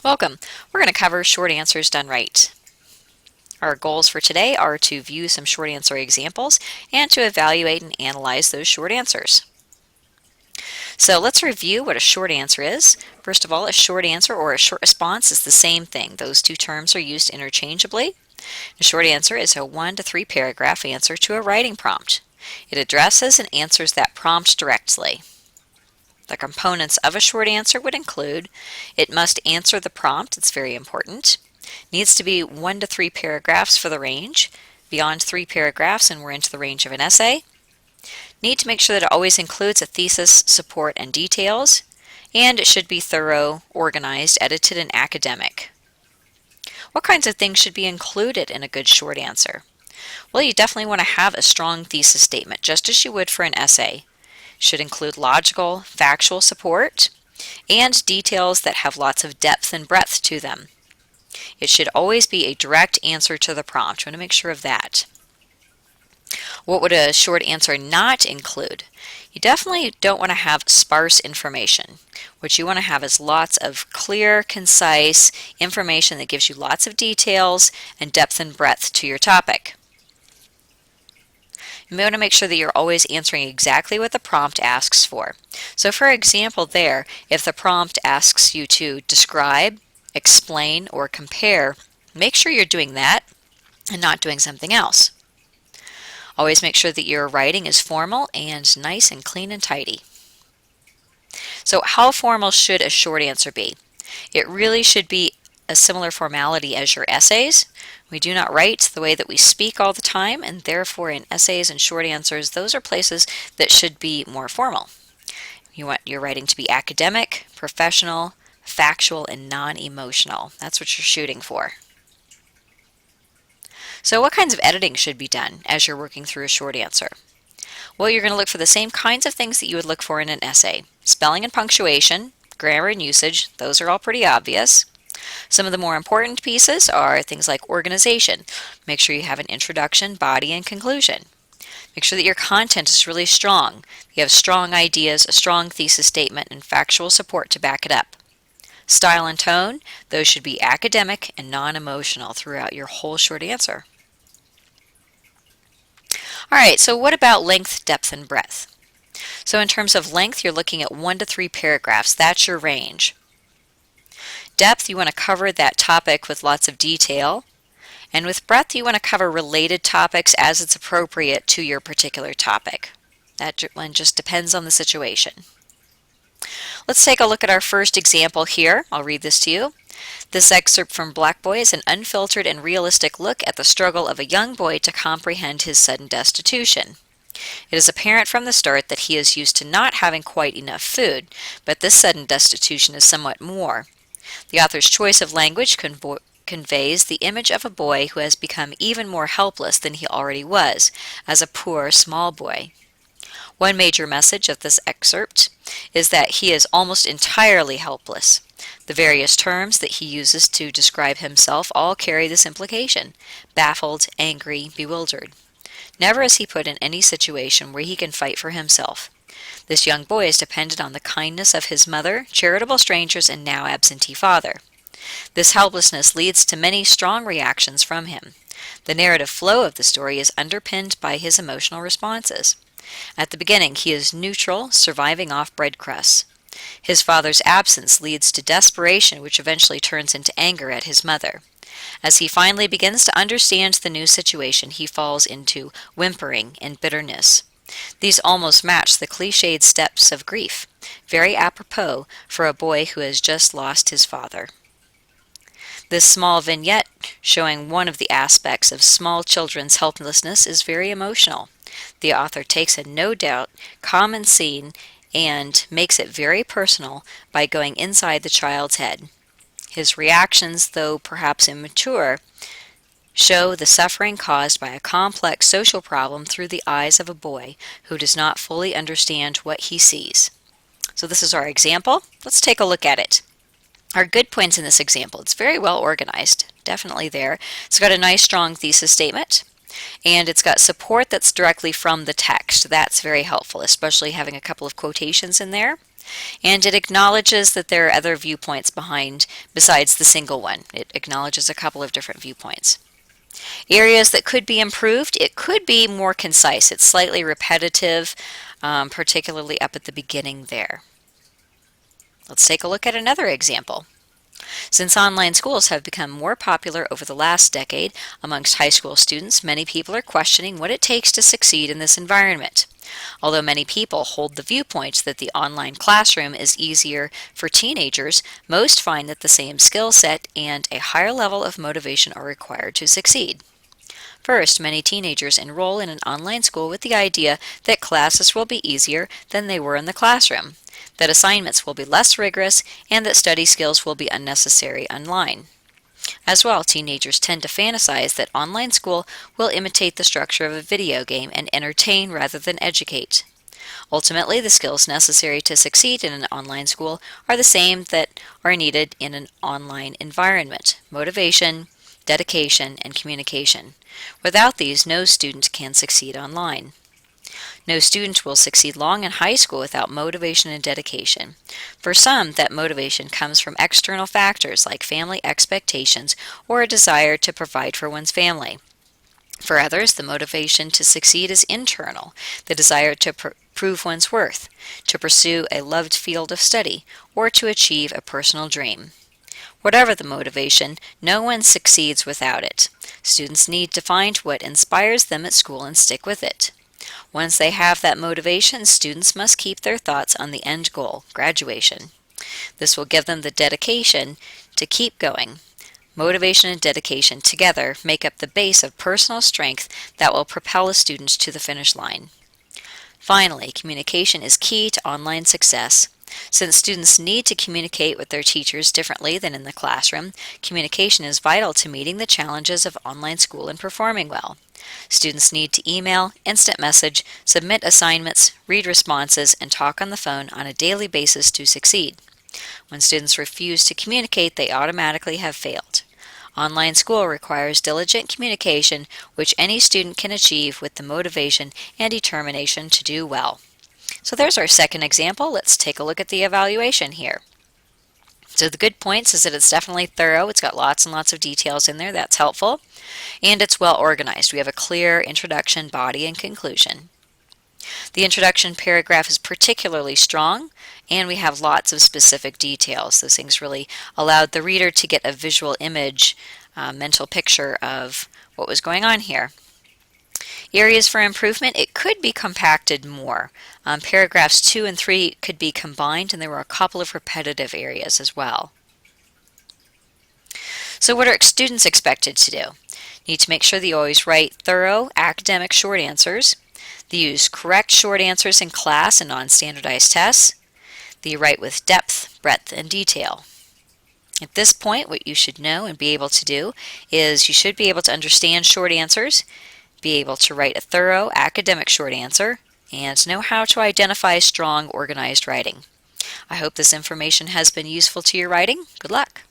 Welcome. We're going to cover short answers done right. Our goals for today are to view some short answer examples and to evaluate and analyze those short answers. So let's review what a short answer is. First of all, a short answer or a short response is the same thing. Those two terms are used interchangeably. A short answer is a 1 to 3 paragraph answer to a writing prompt. It addresses and answers that prompt directly. The components of a short answer would include it must answer the prompt, it's very important. Needs to be 1 to 3 paragraphs for the range. Beyond 3 paragraphs and we're into the range of an essay. Need to make sure that it always includes a thesis, support, and details. And it should be thorough, organized, edited, and academic. What kinds of things should be included in a good short answer? Well, you definitely want to have a strong thesis statement, just as you would for an essay. Should include logical, factual support, and details that have lots of depth and breadth to them. It should always be a direct answer to the prompt. You want to make sure of that. What would a short answer not include? You definitely don't want to have sparse information. What you want to have is lots of clear, concise information that gives you lots of details and depth and breadth to your topic. You want to make sure that you're always answering exactly what the prompt asks for. So for example there, if the prompt asks you to describe, explain, or compare, make sure you're doing that and not doing something else. Always make sure that your writing is formal and nice and clean and tidy. So how formal should a short answer be? It really should be a similar formality as your essays. We do not write the way that we speak all the time, and therefore in essays and short answers, those are places that should be more formal. You want your writing to be academic, professional, factual, and non-emotional. That's what you're shooting for. So what kinds of editing should be done as you're working through a short answer? Well, you're going to look for the same kinds of things that you would look for in an essay. Spelling and punctuation, grammar and usage, those are all pretty obvious. Some of the more important pieces are things like organization. Make sure you have an introduction, body, and conclusion. Make sure that your content is really strong. You have strong ideas, a strong thesis statement, and factual support to back it up. Style and tone, those should be academic and non-emotional throughout your whole short answer. All right, so what about length, depth, and breadth? So in terms of length, you're looking at 1 to 3 paragraphs. That's your range. Depth, you want to cover that topic with lots of detail. And with breadth, you want to cover related topics as it's appropriate to your particular topic. That one just depends on the situation. Let's take a look at our first example here. I'll read this to you. This excerpt from Black Boy is an unfiltered and realistic look at the struggle of a young boy to comprehend his sudden destitution. It is apparent from the start that he is used to not having quite enough food, but this sudden destitution is somewhat more. The author's choice of language conveys the image of a boy who has become even more helpless than he already was, as a poor, small boy. One major message of this excerpt is that he is almost entirely helpless. The various terms that he uses to describe himself all carry this implication: baffled, angry, bewildered. Never is he put in any situation where he can fight for himself. This young boy is dependent on the kindness of his mother, charitable strangers, and now absentee father. This helplessness leads to many strong reactions from him. The narrative flow of the story is underpinned by his emotional responses. At the beginning, he is neutral, surviving off bread crusts. His father's absence leads to desperation, which eventually turns into anger at his mother. As he finally begins to understand the new situation, he falls into whimpering and bitterness. These almost match the cliched steps of grief, very apropos for a boy who has just lost his father. This small vignette, showing one of the aspects of small children's helplessness, is very emotional. The author takes a no doubt common scene and makes it very personal by going inside the child's head. His reactions, though perhaps immature, show the suffering caused by a complex social problem through the eyes of a boy who does not fully understand what he sees. So this is our example. Let's take a look at it. Our good points in this example: it's very well organized, definitely there. It's got a nice strong thesis statement, and it's got support that's directly from the text. That's very helpful, especially having a couple of quotations in there. And it acknowledges that there are other viewpoints behind besides the single one. It acknowledges a couple of different viewpoints. Areas that could be improved, it could be more concise. It's slightly repetitive, particularly up at the beginning there. Let's take a look at another example. Since online schools have become more popular over the last decade amongst high school students, many people are questioning what it takes to succeed in this environment. Although many people hold the viewpoint that the online classroom is easier for teenagers, most find that the same skill set and a higher level of motivation are required to succeed. First, many teenagers enroll in an online school with the idea that classes will be easier than they were in the classroom, that assignments will be less rigorous, and that study skills will be unnecessary online. As well, teenagers tend to fantasize that online school will imitate the structure of a video game and entertain rather than educate. Ultimately, the skills necessary to succeed in an online school are the same that are needed in an online environment: motivation, dedication, and communication. Without these, no student can succeed online. No student will succeed long in high school without motivation and dedication. For some, that motivation comes from external factors like family expectations or a desire to provide for one's family. For others, the motivation to succeed is internal, the desire to prove one's worth, to pursue a loved field of study, or to achieve a personal dream. Whatever the motivation, no one succeeds without it. Students need to find what inspires them at school and stick with it. Once they have that motivation, students must keep their thoughts on the end goal, graduation. This will give them the dedication to keep going. Motivation and dedication together make up the base of personal strength that will propel a student to the finish line. Finally, communication is key to online success. Since students need to communicate with their teachers differently than in the classroom, communication is vital to meeting the challenges of online school and performing well. Students need to email, instant message, submit assignments, read responses, and talk on the phone on a daily basis to succeed. When students refuse to communicate, they automatically have failed. Online school requires diligent communication, which any student can achieve with the motivation and determination to do well. So there's our second example. Let's take a look at the evaluation here. So the good points is that it's definitely thorough. It's got lots and lots of details in there. That's helpful. And it's well organized. We have a clear introduction, body, and conclusion. The introduction paragraph is particularly strong, and we have lots of specific details. Those things really allowed the reader to get a visual image, mental picture of what was going on here. Areas for improvement, it could be compacted more. Paragraphs 2 and 3 could be combined, and there were a couple of repetitive areas as well. So what are students expected to do? Need to make sure that you always write thorough academic short answers. They use correct short answers in class and on standardized tests. They write with depth, breadth, and detail. At this point, what you should know and be able to do is you should be able to understand short answers, be able to write a thorough academic short answer, and know how to identify strong, organized writing. I hope this information has been useful to your writing. Good luck!